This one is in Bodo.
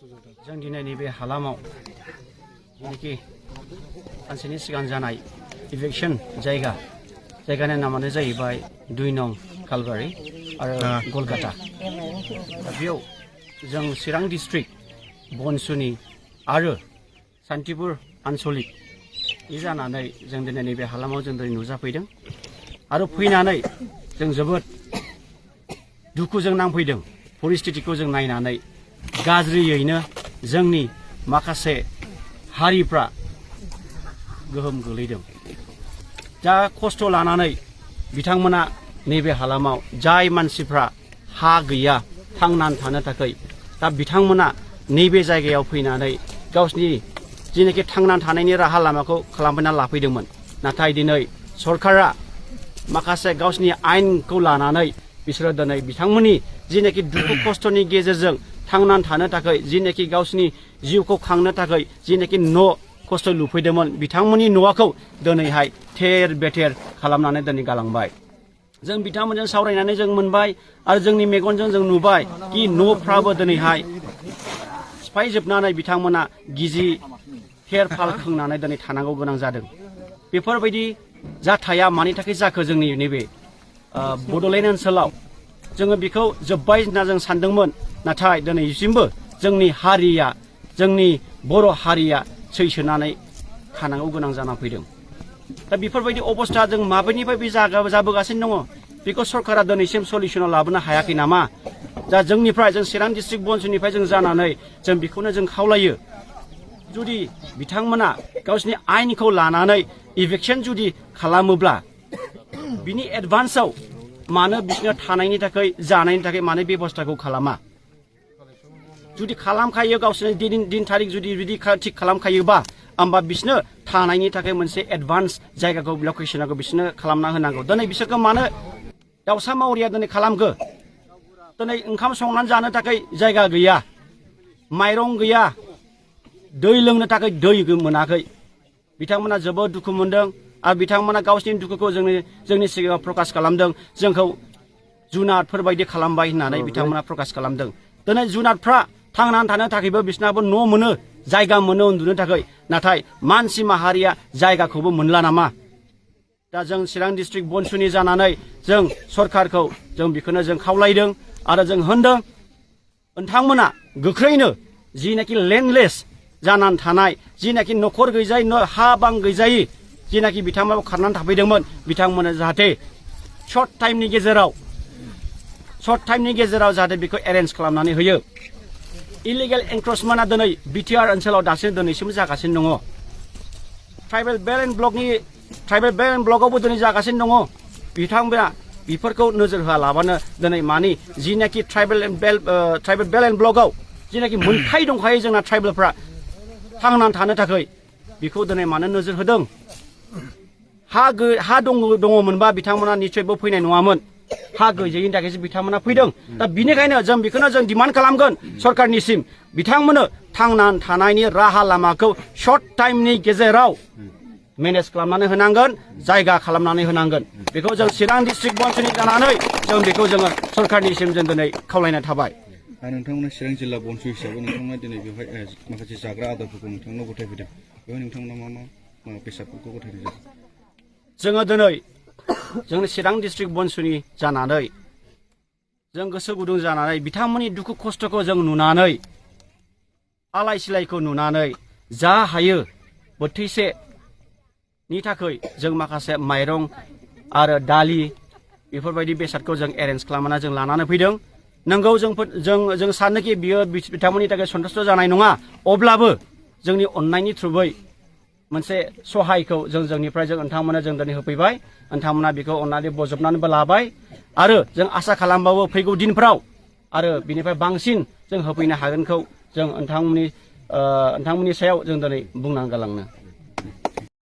जों दिनै नैबे हालामाव जेनाखि सानसेनि सिगां जानाय इभिक्सन जायगानि नामानो जाहैबाय 2 नं खालबारि आरो गलगाटा बेयाव जों चिरां डिस्ट्रिक्ट बनसुनि आरो सान्तिपुर आन्सलिक जानानै जों दिनै नैबे हालामाव जों दिनै नुजाफैदों आरो फैनानै जों जोबोद दुखुजों नांफैदों परिस्थितिखौ जों नायनानै गाज्रियैनो जोंनि माखासे हारिफ्रा गोहोम गोलैदों जा खस्थ' लानानै बिथांमोना नैबे हालामाव जाय मानसिफ्रा हा गैया थांनानै थानो थाखाय दा बिथांमोना नैबे जायगायाव फैनानै गावसिनि जेनाखि थांनानै थानायनि राहा लामाखौ खालामना लाफैदोंमोन नाथाय दिनै सरकारा माखासे गावसिनि आयेनखौ लानानै बिसोरो दिनै बिथांमोननि जेनाखि दुखु खस्थ'नि गेजेरजों थांनानै थानो थाखाय जेनाखि गावसिनि जिउखौ खांनो थाखाय जेनाखि न' खस्थ' लुफैदोंमोन बिथांमोननि न'खौ दिनैहाय थेर बेथेर खालामनानै दिनै गालांबाय जों बिथांमोनजों सावरायनानै जों मोनबाय आरो जोंनि मेगनजों जों नुबाय कि न'फ्राबो दिनैहाय सिफायजोबनानै बिथांमोना गिजि हेर फाल खोंनानै दिनै थानांगौ गोनां जादों बेफोरबायदि जाथाया मानि थाखाय जाखो जोंनि नैबे बड'लेण्ड ओनसोलाव जोङो बेखौ जोब्बाय होनना जों सानदोंमोन नाथाय दिनैसिमबो जोंनि हारिया जोंनि बर' हारिया सैसोनानै थानांगौ गोनां जाना फैदों दा बेफोरबायदि अबस्था जों माबेनिफ्राय बे जाबोगासिनो दङ बेखौ सरकारा दिनैसिम सलिउसनाव लाबोनो हायाखै नामा दा जोंनिफ्राय जों चिरां डिस्ट्रिक्ट बनसुनिफ्राय जों जानानै जों बेखौनो जों खावलायो जुदि बिथांमोना गावसिनि आयेनखौ लानानै इभिक्सन जुदि खालामोब्ला बिनि एडभान्सआव मानो बिसोरनो थानायनि थाखाय जानायनि थाखाय मानो बेबस्थाखौ खालामा जुदि खालामखायो गावसोरनि दिन थारिख जुदि थिग खालामखायोबा होमबा बिसोरनो थानायनि थाखाय मोनसे एडभान्स जायगाखौ लकेसनखौ बिसोरनो खालामना होनांगौ दिनै बिसोरखौ मानो दाउसा मावरिया दिनै खालामखो दिनै ओंखाम संनानै जानो थाखाय जायगा गैया माइरं गैया दै लोंनो थाखाय दै मोनाखै बिथांमोना जोबोद दुखु मोनदों आरो बिथांमोना गावसिनि दुखुखौ जोंनि सिगाङाव प्रकाश खालामदों जोंखौ जुनारफोरबायदि खालामबाय होननानै बिथांमोना प्रकाश खालामदों दिनै जुनारफ्रा थांनानै थानो थाखायबो बिसोरनाबो न' मोनो जायगा मोनो उन्दुनो थाखाय नाथाय मानसि माहारिया जायगाखौबो मोनला नामा दा जों चिरां डिस्ट्रिक्ट बनसुनि जानानै जों सरकारखौ जों बेखौनो जों खावलायदों आरो जों होनदों नोंथांमोना गोख्रैनो जिनाखि लेन्डलेस जानानै थानाय जिनाखि न'खर गैजायै हा बां गैजायै जिनाखि बिथांमोना खारनानै थाफैदोंमोन बिथांमोना जाहाथे सर्ट टाइमनि गेजेराव जाहाथे बेखौ एरेन्ज खालामनानै होयो इलिगेल एनक्रचमेन्टआ दिनै बिटिआर ओनसोलाव दिनैसिमबो जागासिनो दङ ट्राइबेल बेल एन्ड ब्लकआवबो दिनै जागासिनो दङ बिथांमोना बेफोरखौ नोजोर होआलाबानो दिनै मानि जिनाखि ट्राइबेल बेल एन्ड ब्लकआव जिनाखि मोनथाय दंखायो जोंना ट्राइबेलफ्रा थांनानै थानो थाखाय बेखौ दिनै मानो नोजोर होदों हा दङमोनबा बिथांमोना निश्चयबो फैनाय नङामोन हा गैजायैनि थाखायसो बिथांमोना फैदों दा बिनिखायनो जों बेखौनो जों डिमान्ड खालामगोन सरकारनिसिम बिथांमोननो थांनानै थानायनि राहा लामाखौ सर्ट टाइमनि गेजेराव मेनेज खालामनानै होनांगोन जायगा खालामनानै होनांगोन बेखौ जों चिरां डिस्ट्रिक्ट बनसुनि जानानै जों बेखौ जोङो सरकारनिसिम जों दिनै खावलायनाय थाबाय नोंथांमोना चिरां जिल्ला बनसु हिसाबै नोंथांमोना दिनै बेवहाय माखासे जाग्रा आदारफोरखौ नोंथांनो गथायफैदों बेवहाय नोंथांमोना मा बेसादफोरखौ गथायनाय जादों जोङो दिनै जोंनि चिरां डिस्ट्रिक्ट बनसुनि जानानै जों गोसो गुदुं जानानै बिथांमोननि दुखु खस्थ'खौ जों नुनानै आलाय सिलायखौ नुनानै जा हायो बोथिसेनि थाखाय जों माखासे माइरं आरो दालि बेफोरबायदि बेसादखौ जों एरेन्ज खालामना जों लानानै फैदों नंगौ जों सानोखि बियो बिथांमोननि थाखाय सन्थुष्ट जानाय नङा अब्लाबो जोंनि अननायनि थ्रुयै मोनसे सहायखौ जोंनिफ्राय नोंथांमोना जों दिनै होफैबाय नोंथांमोना बेखौ अननानै बजबनानैबो लाबाय आरो जों आसा खालामबावो फैगौ दिनफ्राव आरो बिनिफ्राय बांसिन जों होफैनो हागोनखौ जों नोंथांमोननि सायाव जों दिनै बुंनानै गालांनो